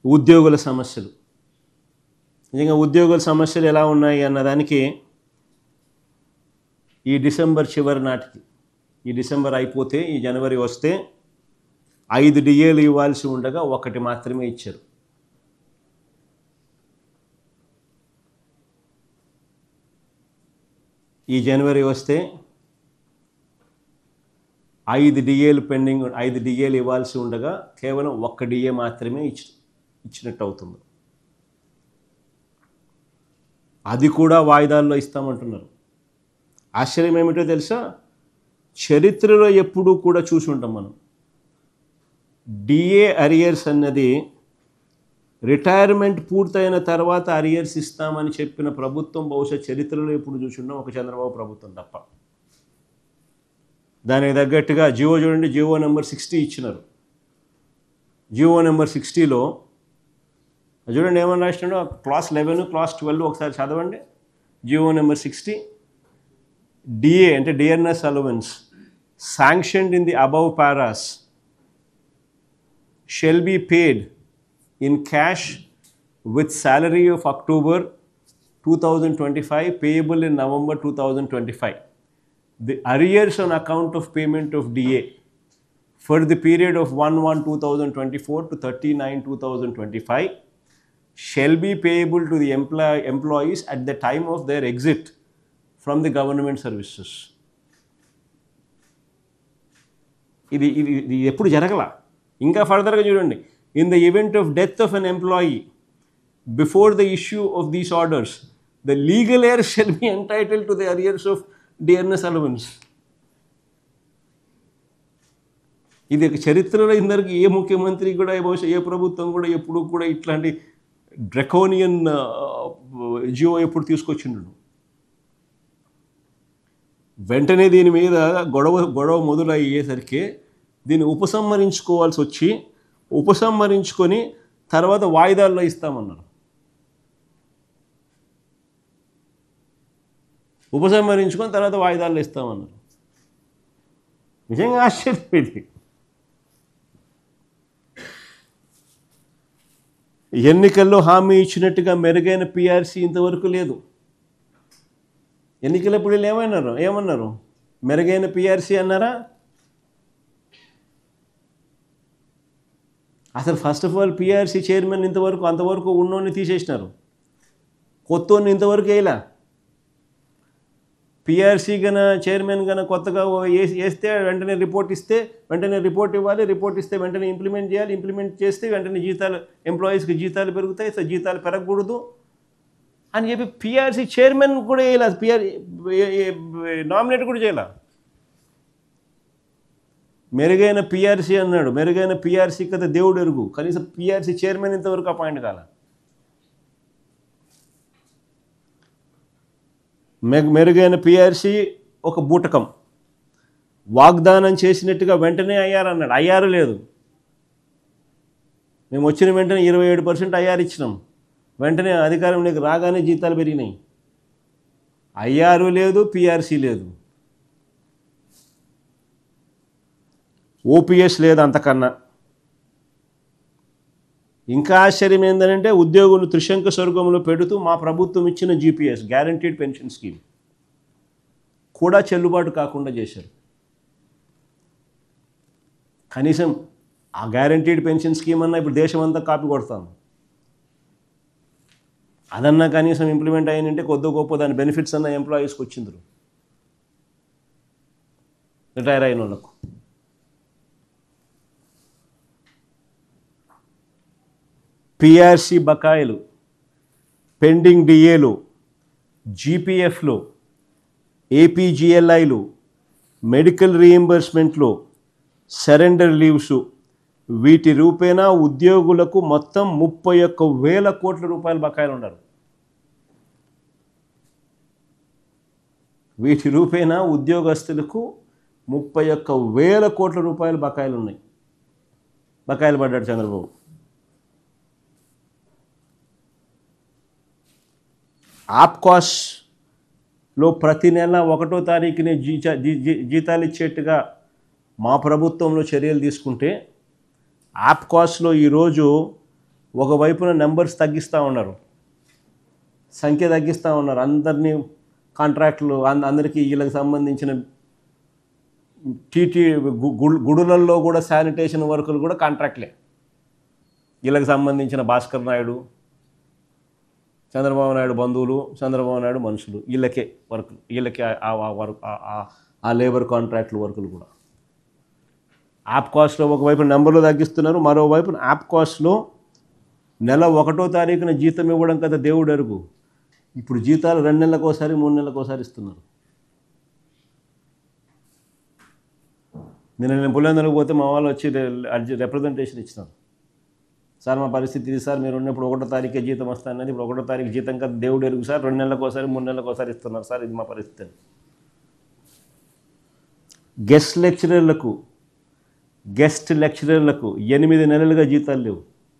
ఉద్యోగుల సమస్యలు. నిజంగా ఉద్యోగుల సమస్యలు ఎలా ఉన్నాయి అన్నదానికి ఈ డిసెంబర్ చివరి నాటికి, ఈ డిసెంబర్ అయిపోతే ఈ జనవరి వస్తే 5 డిఏలు ఇవ్వాల్సి ఉండగా 1 మాత్రమే ఇచ్చారు. ఈ జనవరి వస్తే 5 డిఏలు పెండింగ్, 5 డిఏలు ఇవ్వాల్సి ఉండగా కేవలం 1 డిఏ మాత్రమే ఇచ్చినట్టు అవుతుంది. అది కూడా వాయిదాల్లో ఇస్తామంటున్నారు. ఆశ్చర్యం ఏమిటో తెలుసా? చరిత్రలో ఎప్పుడూ కూడా చూసి ఉంటాం మనం, డిఏ అరియర్స్ అన్నది రిటైర్మెంట్ పూర్తయిన తర్వాత అరియర్స్ ఇస్తామని చెప్పిన ప్రభుత్వం బహుశా చరిత్రలో ఎప్పుడు చూసుంటాం, ఒక చంద్రబాబు ప్రభుత్వం తప్ప. దానికి తగ్గట్టుగా జియో చూడండి, జియో నెంబర్ 60 ఇచ్చినారు. జియో నెంబర్ 60లో చూడండి ఏమని రాసినాడో, క్లాస్ 11 క్లాస్ 12 ఒకసారి చదవండి. జియో నెంబర్ 60, డిఏ అంటే dearness allowance sanctioned in the above paras shall be paid in cash with salary of October 2025 payable in November 2025. The arrears on account of payment of DA for the period of 1/1/2024 to 30/9/2025 shall be payable to the employees at the time of their exit from the government services. ఇది ఎప్పుడు జరగల. ఇంకా ఫర్దర్గా చూడండి, in the event of death of an employee before the issue of these orders the legal air shall be entitled to the arrears of dearness allowance. ఇది చరిత్రలో ఇందరికి ఏ ముఖ్యమంత్రి కూడా, బహుశా ఏ ప్రభుత్వం కూడా ఎప్పుడు కూడా ఇట్లాంటి డ్రకోనియన్ జియో ఎప్పుడు తీసుకొచ్చిండు. వెంటనే దీని మీద గొడవ మొదలయ్యేసరికి దీన్ని ఉపసంహరించుకోవాల్సి వచ్చి, ఉపసంహరించుకొని తర్వాత వాయిదాల్లో ఇస్తామన్నారు. ఉపసంహరించుకొని తర్వాత వాయిదాల్లో ఇస్తామన్నారు. నిజంగా ఆశ్చర్యం ఇది. ఎన్నికల్లో హామీ ఇచ్చినట్టుగా మెరుగైన పిఆర్సీ ఇంతవరకు లేదు. ఎన్నికలప్పుడు వీళ్ళు ఏమన్నారు? మెరుగైన పిఆర్సీ అన్నారా? అసలు first of all PRC chairman అంతవరకు ఉన్నోని తీసేసినారు, కొత్తోని ఇంతవరకు వేయలే. పిఆర్సీ చైర్మన్ కొత్తగా వేస్తే వెంటనే రిపోర్ట్ ఇస్తే వెంటనే రిపోర్ట్ ఇవ్వాలి, రిపోర్ట్ ఇస్తే వెంటనే ఇంప్లిమెంట్ చేయాలి, ఇంప్లిమెంట్ చేస్తే వెంటనే జీతాలు, ఎంప్లాయీస్కి జీతాలు పెరుగుతాయి, సో జీతాలు పెరగకూడదు అని చెప్పి పిఆర్సీ చైర్మన్ కూడా వేయాలి, నామినేట్ కూడా చేయాల. మెరుగైన పిఆర్సీ అన్నాడు. మెరుగైన పిఆర్సీ కదా దేవుడు ఎరుగు, కనీసం పిఆర్సీ చైర్మన్ ఇంతవరకు అపాయింట్ కాల. మెరుగైన పిఆర్సీ ఒక బూటకం. వాగ్దానం చేసినట్టుగా వెంటనే అయ్యారన్నాడు, అయ్యారు లేదు. మేము వచ్చిన వెంటనే 27% అయ్యారు ఇచ్చినాం, వెంటనే అధికారంలోకి రాగానే జీతాలు పెరిగినాయి. అయ్యారు లేదు, పిఆర్సీ లేదు, ఓపీఎస్ లేదు. అంతకన్నా ఇంకా ఆశ్చర్యం ఏంటంటే ఉద్యోగులు త్రిశంకు స్వర్గంలో పెడుతూ మా ప్రభుత్వం ఇచ్చిన జీపీఎస్ గ్యారంటీడ్ పెన్షన్ స్కీమ్ కూడా చెల్లుబాటు కాకుండా చేశారు. కనీసం ఆ గ్యారంటీడ్ పెన్షన్ స్కీమ్ అన్నా ఇప్పుడు దేశం అంతా కాపీ కొడతాం, అదన్నా కనీసం ఇంప్లిమెంట్ అయ్యిందంటే కొద్ది గొప్ప దాని బెనిఫిట్స్ అన్న ఎంప్లాయీస్కి వచ్చిందరు, రిటైర్ అయిన వాళ్ళకు. పిఆర్సీ బకాయిలు, పెండింగ్ డిఏలు, జీపీఎఫ్లు, ఏపీజీఎల్ఐలు, మెడికల్ రీయింబర్స్మెంట్లు, సరెండర్ లీవ్స్, వీటి రూపేణా ఉద్యోగులకు మొత్తం 31,000 కోట్ల రూపాయల బకాయిలు ఉన్నారు. వీటి రూపేణా ఉద్యోగస్తులకు 31,000 కోట్ల రూపాయల బకాయిలు ఉన్నాయి. బకాయిలు పడ్డాడు చంద్రబాబు. ఆప్కాస్లో ప్రతి నెల 1వ తారీఖునే జీతాలు ఇచ్చేట్టుగా మా ప్రభుత్వంలో చర్యలు తీసుకుంటే, ఆప్కాస్లో ఈరోజు ఒకవైపున నెంబర్స్ తగ్గిస్తూ ఉన్నారు, సంఖ్య తగ్గిస్తూ ఉన్నారు. అందరినీ కాంట్రాక్టులు అందరికీ వీళ్ళకి సంబంధించిన టీటీ గుడులల్లో కూడా శానిటేషన్ వర్కులు కూడా కాంట్రాక్ట్లే. వీళ్ళకి సంబంధించిన భాస్కర్ నాయుడు, చంద్రబాబు నాయుడు బంధువులు, చంద్రబాబు నాయుడు మనుషులు, వీళ్ళకే వర్కులు, వీళ్ళకే ఆ లేబర్ కాంట్రాక్టుల వర్కులు కూడా. యాప్ కాస్ట్లో ఒకవైపు నెంబర్లు తగ్గిస్తున్నారు, మరోవైపు యాప్ కాస్ట్లో నెల 1వ తారీఖున జీతం ఇవ్వడం కదా దేవుడు ఎరుగు. ఇప్పుడు జీతాలు 2 నెలలకు ఒకసారి 3 నెలలకు ఒకసారి ఇస్తున్నారు. నేను పులివెందులకు పోతే మా వాళ్ళు వచ్చి రిప్రజెంటేషన్ ఇచ్చినారు. సార్ మా పరిస్థితి ఇది సార్, మీరు ఉన్నప్పుడు 1వ తారీఖే జీతం వస్తానని, ఇప్పుడు 1వ తారీఖు జీతం కదా దేవుడు ఎరుగు సార్, 2 నెలలకు ఒకసారి 3 నెలలకు ఒకసారి ఇస్తున్నారు సార్, ఇది మా పరిస్థితి. గెస్ట్ లెక్చరర్లకు 8 నెలలుగా జీతాలు లేవు.